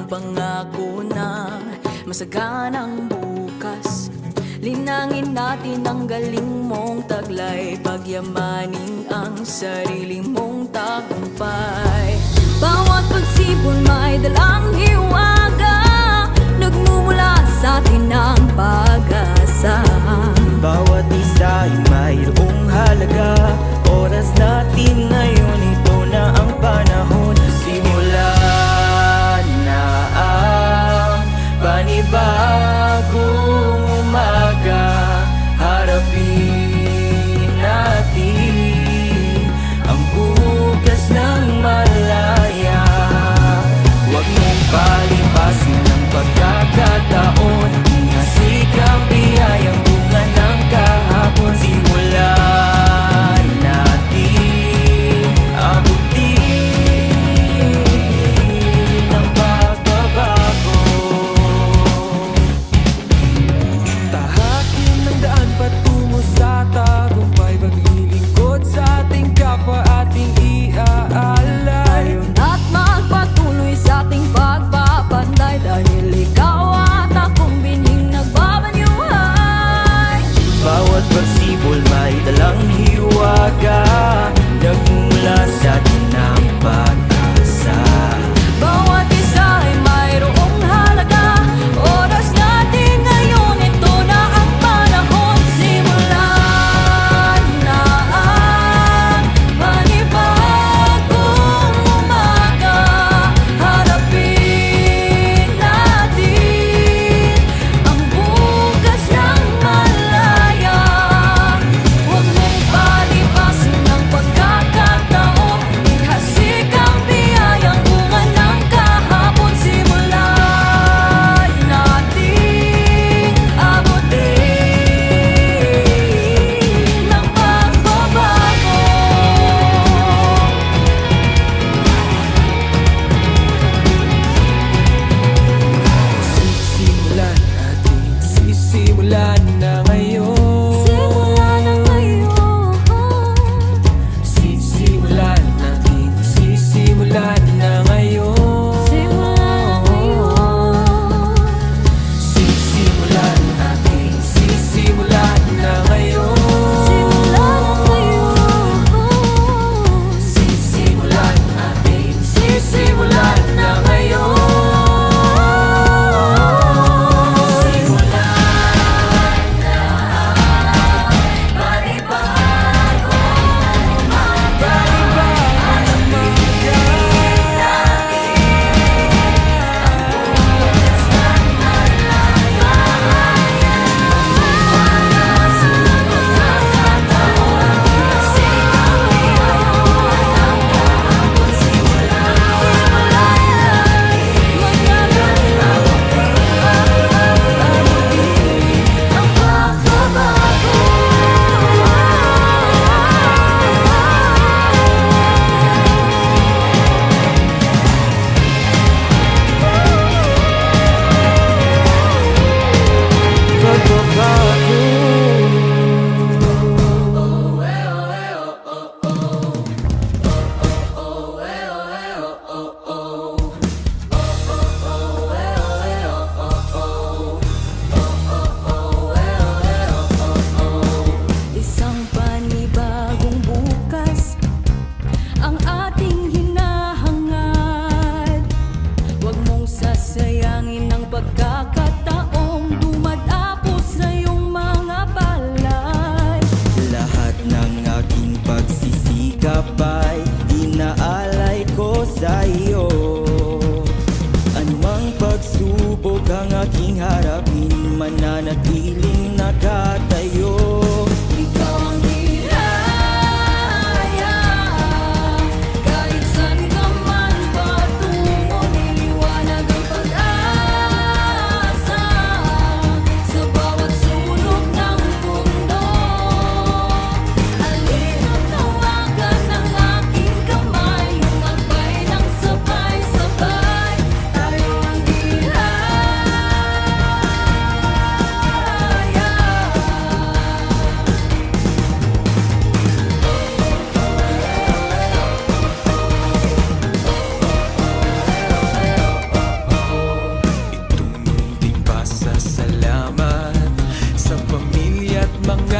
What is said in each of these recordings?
ang pangako ng masaganang bukas. Linangin natin ang galing mong taglay, pagyamanin ang sarili mong tagumpay. Bawat pagsipol may dalang hiwaga, nagmumula sa atin ang pag-asa. Bawat isa ay mayroong halaga, oras natin ngayon, ito na ang panahon. Simulan na ang panibagong umaga, harapin natin ang bukas ng malaya. Huwag mong palipasin ang pagkakataon, ihasik ang biyayang bunga ng kahapon. Simulan natin abutin ang pagbabago. Tahakin ng daan patungo sa tagumpay, paglilingkod sa ating kapwa, ating iaalay. At magpatuloy sa ating pagpapantay, dahil ikaw at akong binhing nagbabanyuhay. Bawat pagsibol may dalang hiwaga, nagmula sa atin ang pag-asa. Bawat isa ay mayroong halaga, oras natin ngayon, ito na ang panahon. Simulan na ang panibagong umaga, harapin natin ang bukas ng malaya. Huwag mong palipasin ang pagkakataon, ihasik ang biyayang bunga ng kahapon. Simulan natin abutin ang pagbabago. Sisimulan na ngayon. Simula na ngayon. Sisimulan natin, sisimulan na ngayon. Simula na ngayon. Sisimulan natin, sisimulan na ngayon. Simula na ngayon. Sisimulan natin, sisimulan na ngayon. Isang panibagong bukas ang ating hinahangad. Huwag mong sasayangin ang pagkakataong dumadapo sa iyong mga palay. Lahat ng aking pagsisikap ay inaalay ko sa iyo. Anumang pagsubok ang aking harapin, mananatiling nakatayo. Ikaw ang hiraya, kahit saan ka man patungo, niliwanag ang pag-asa sa bawat sulok ng mundo. Alino't nawagan ng aking kamay, lumakbay ng sabay-sabay. Tayo ang hiraya.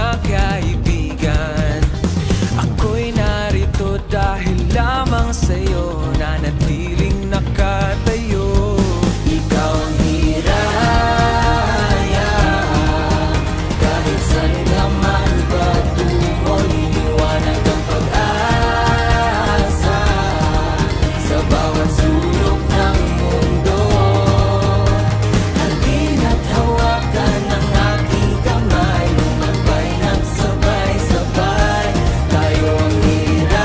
na kaibigan. Ako'y narito dahil lamang sa'yo, nanatiling nakatayo. Ikaw ang hiraya, kahit saan ka man patungo, liliwanag ang pag-asa sa bawat sulok ng mundo. Halina't hawakan ang aking kamay, lumabay ng sabay-sabay, tayo ang hiraya.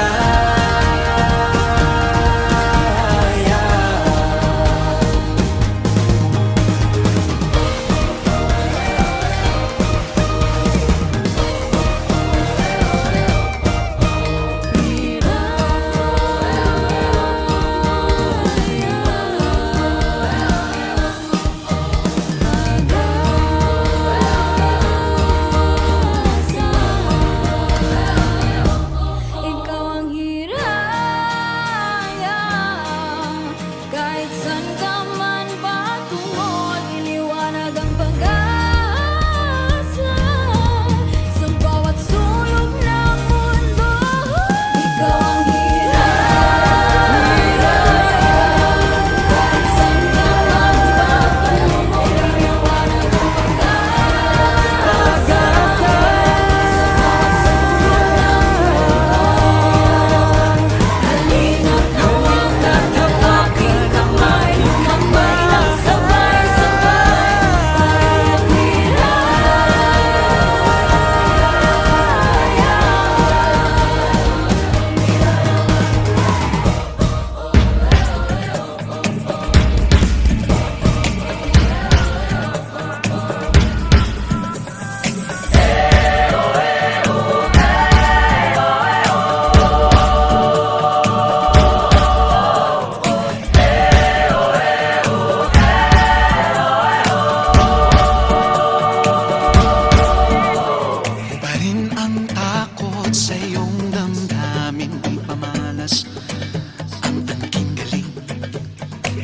Ikaw ang hiraya, kahit saan ka man patungo, iliwanag ang pag-asa sa bawat sulok ng mundo. Ikaw ang hiraya, kahit saan ka man patungo, iliwanag ang pag-asa sa bawat sulok ng halina't hawakan ang aking kamay, lumabay ng sabay-sabay, tayo ang Pa rin ang takot sa iyong damdamin, di pamalas ang angking galing.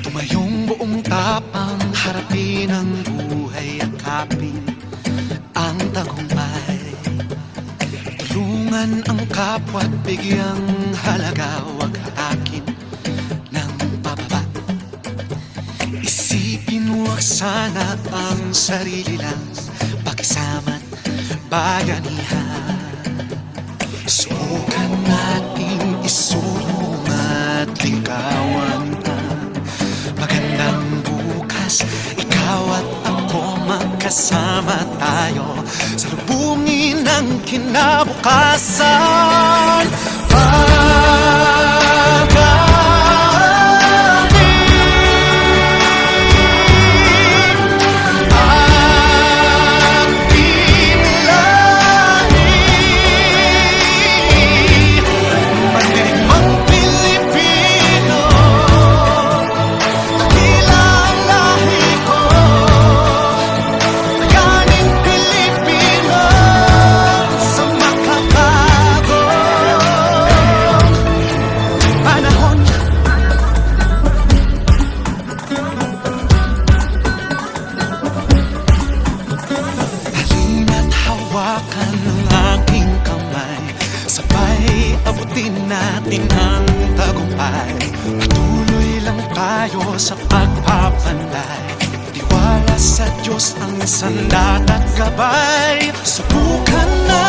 Tumayong buong tapang, harapin ang buhay, yakapin ang tagumpay. Tulungan ang kapwa't bigyang halaga, wag hatakin ng pababa. Isipin wag sana ang sarili lang, pakisama't bayanihan. Subukan nating isulong at ligawan ang magandang bukas. Ikaw at ako magkasama tayo, salubungin ang kinabukasan. Hawakan ang aking kamay, sabay abutin natin ang tagumpay. Patuloy lang tayo sa pagpapanday, tiwala sa Diyos ang sandat at gabay. Subukan na